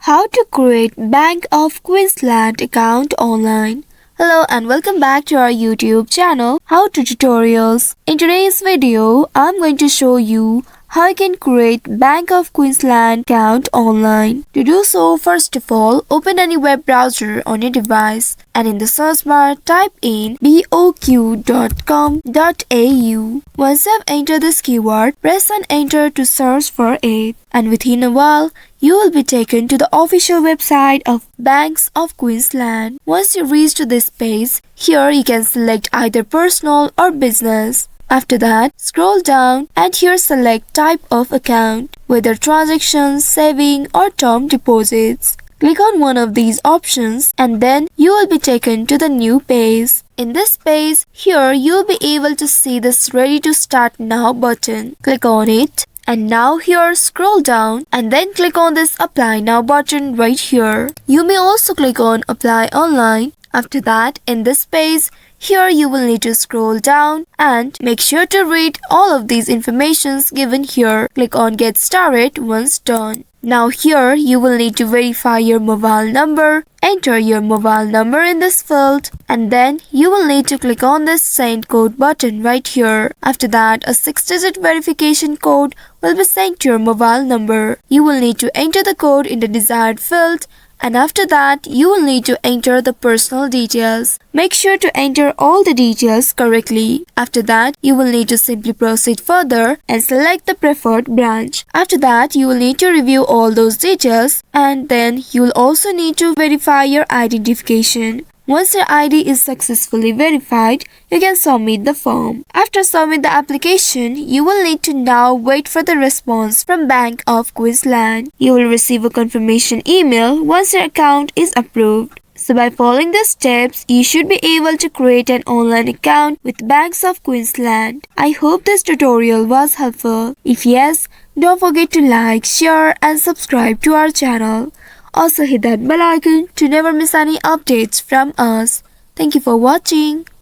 How to create Bank of Queensland account online. Hello and welcome back to our YouTube channel, How to Tutorials. In today's video, I'm going to show you how you can create Bank of Queensland account online. To do so, first of all, open any web browser on your device and in the search bar type in boq.com.au. Once you have entered this keyword, press on enter to search for it, and within a while, you will be taken to the official website of Banks of Queensland. Once you reach to this page, here you can select either personal or business. After that, scroll down and here select type of account, whether transactions, saving or term deposits. Click on one of these options and then you will be taken to the new page. In this page, here you will be able to see this Ready to Start Now button. Click on it. And now here scroll down and then click on this Apply Now button right here. You may also click on Apply Online. After that, in this page, here you will need to scroll down and make sure to read all of these informations given here. Click on Get Started once done. Now here you will need to verify your mobile number. Enter your mobile number in this field and then you will need to click on this Send Code button right here. After that, a 6-digit verification code will be sent to your mobile number. You will need to enter the code in the desired field. And after that, you will need to enter the personal details. Make sure to enter all the details correctly. After that, you will need to simply proceed further and select the preferred branch. After that, you will need to review all those details and then you will also need to verify your identification. Once your ID is successfully verified, you can submit the form. After submit the application, you will need to now wait for the response from Bank of Queensland. You will receive a confirmation email once your account is approved. So by following the steps, you should be able to create an online account with Banks of Queensland. I hope this tutorial was helpful. If yes, don't forget to like, share and subscribe to our channel. Also hit that bell icon to never miss any updates from us. Thank you for watching.